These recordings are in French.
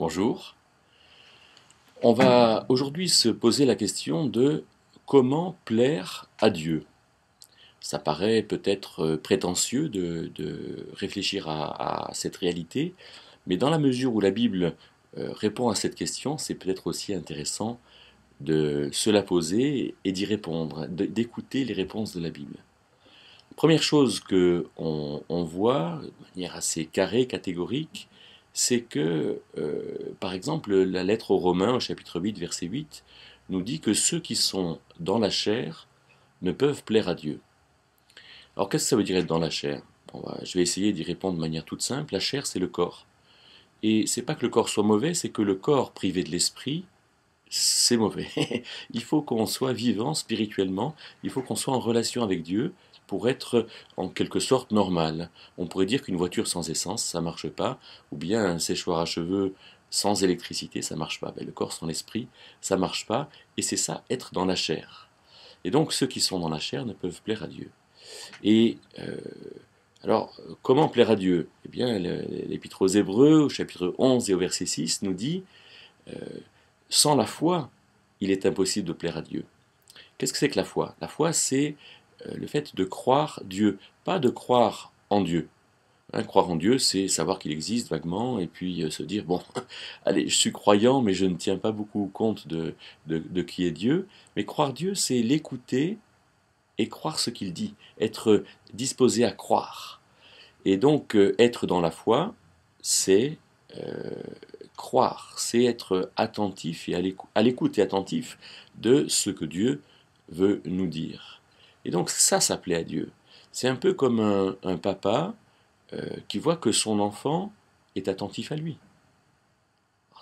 Bonjour. On va aujourd'hui se poser la question de comment plaire à Dieu. Ça paraît peut-être prétentieux de réfléchir à cette réalité, mais dans la mesure où la Bible répond à cette question, c'est peut-être aussi intéressant de se la poser et d'y répondre, d'écouter les réponses de la Bible. Première chose que on voit de manière assez carrée, catégorique, c'est que, par exemple, la lettre aux Romains, au chapitre 8, verset 8, nous dit que ceux qui sont dans la chair ne peuvent plaire à Dieu. Alors qu'est-ce que ça veut dire être dans la chair? Je vais essayer d'y répondre de manière toute simple. La chair, c'est le corps. Et c'est pas que le corps soit mauvais, c'est que le corps privé de l'esprit, c'est mauvais. Il faut qu'on soit vivant spirituellement, il faut qu'on soit en relation avec Dieu pour être en quelque sorte normal. On pourrait dire qu'une voiture sans essence, ça marche pas, ou bien un séchoir à cheveux sans électricité, ça marche pas. Ben, le corps sans l'esprit, ça marche pas, et c'est ça, être dans la chair. Et donc ceux qui sont dans la chair ne peuvent plaire à Dieu. Et alors, comment plaire à Dieu? Eh bien, l'Épître aux Hébreux, au chapitre 11 et au verset 6, nous dit sans la foi, il est impossible de plaire à Dieu. Qu'est-ce que c'est que la foi? La foi, c'est le fait de croire Dieu, pas de croire en Dieu. Croire en Dieu, c'est savoir qu'il existe vaguement et puis se dire, bon, allez, je suis croyant, mais je ne tiens pas beaucoup compte de qui est Dieu. Mais croire Dieu, c'est l'écouter et croire ce qu'il dit, être disposé à croire. Et donc, être dans la foi, c'est croire, c'est être attentif et à l'écoute et attentif de ce que Dieu veut nous dire. Et donc ça plaît à Dieu. C'est un peu comme un papa qui voit que son enfant est attentif à lui.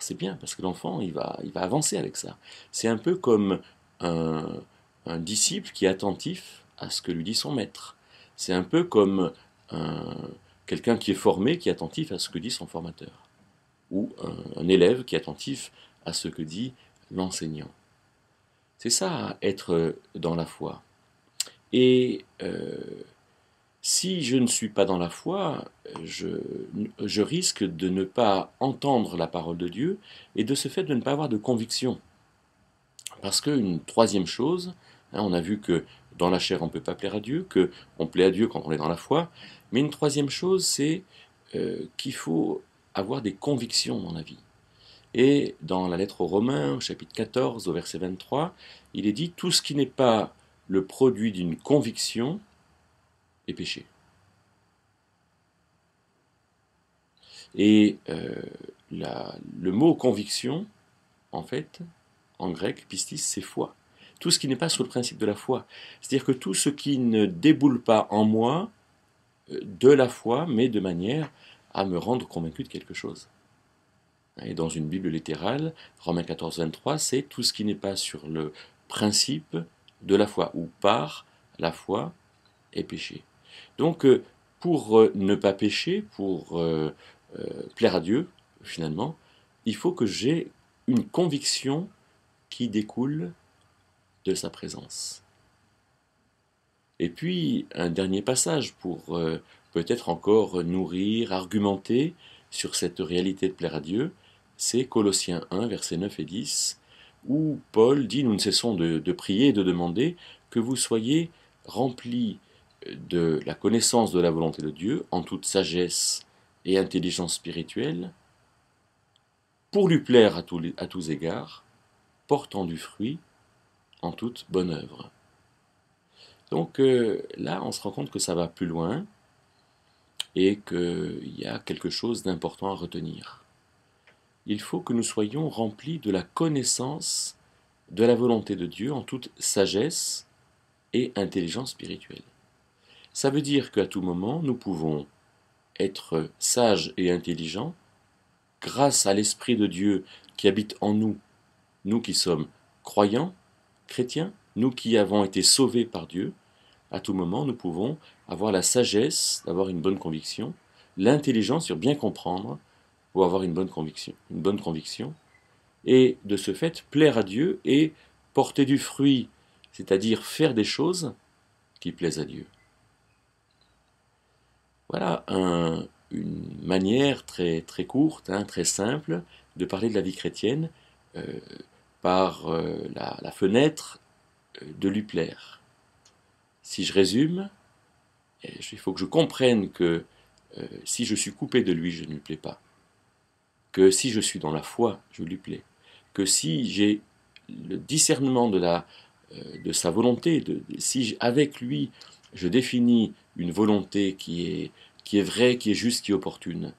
C'est bien parce que l'enfant il va avancer avec ça. C'est un peu comme un, un disciple qui est attentif à ce que lui dit son maître. C'est un peu comme quelqu'un qui est formé qui est attentif à ce que dit son formateur ou un élève qui est attentif à ce que dit l'enseignant. C'est ça, être dans la foi. Et si je ne suis pas dans la foi, je risque de ne pas entendre la parole de Dieu et de ce fait de ne pas avoir de conviction. Parce qu'une troisième chose, on a vu que dans la chair on ne peut pas plaire à Dieu, qu'on plaît à Dieu quand on est dans la foi, mais une troisième chose c'est qu'il faut avoir des convictions dans la vie. Et dans la lettre aux Romains, au chapitre 14, au verset 23, il est dit « Tout ce qui n'est pas le produit d'une conviction est péché ». Et le mot conviction, en fait, en grec, pistis, c'est foi. Tout ce qui n'est pas sous le principe de la foi. C'est-à-dire que tout ce qui ne déboule pas en moi de la foi, mais de manière à me rendre convaincu de quelque chose. Et dans une Bible littérale, Romains 14, 23, c'est tout ce qui n'est pas sur le principe de la foi, ou par la foi est péché. Donc, pour ne pas pécher, pour plaire à Dieu, finalement, il faut que j'ai une conviction qui découle de sa présence. Et puis, un dernier passage pour peut-être encore nourrir, argumenter sur cette réalité de plaire à Dieu, c'est Colossiens 1, versets 9 et 10, où Paul dit « Nous ne cessons de prier et de demander que vous soyez remplis de la connaissance de la volonté de Dieu en toute sagesse et intelligence spirituelle, pour lui plaire à tous égards, portant du fruit en toute bonne œuvre. » Donc là, on se rend compte que ça va plus loin et qu'il y a quelque chose d'important à retenir. Il faut que nous soyons remplis de la connaissance de la volonté de Dieu en toute sagesse et intelligence spirituelle. Ça veut dire qu'à tout moment, nous pouvons être sages et intelligents grâce à l'Esprit de Dieu qui habite en nous, nous qui sommes croyants, chrétiens, nous qui avons été sauvés par Dieu. À tout moment, nous pouvons avoir la sagesse d'avoir une bonne conviction, l'intelligence sur bien comprendre pour avoir une bonne conviction, et de ce fait plaire à Dieu et porter du fruit, c'est-à-dire faire des choses qui plaisent à Dieu. Voilà une manière très, très courte, très simple, de parler de la vie chrétienne euh, par la fenêtre de lui plaire. Si je résume, il faut que je comprenne que si je suis coupé de lui, je ne lui plais pas. Que si je suis dans la foi, je lui plais. Que si j'ai le discernement de sa volonté, si avec lui je définis une volonté qui est vraie, qui est juste, qui est opportune,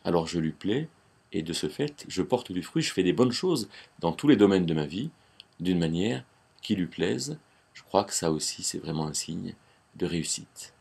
alors je lui plais, et de ce fait, je porte du fruit, je fais des bonnes choses dans tous les domaines de ma vie, d'une manière qui lui plaise. Je crois que ça aussi, c'est vraiment un signe de réussite.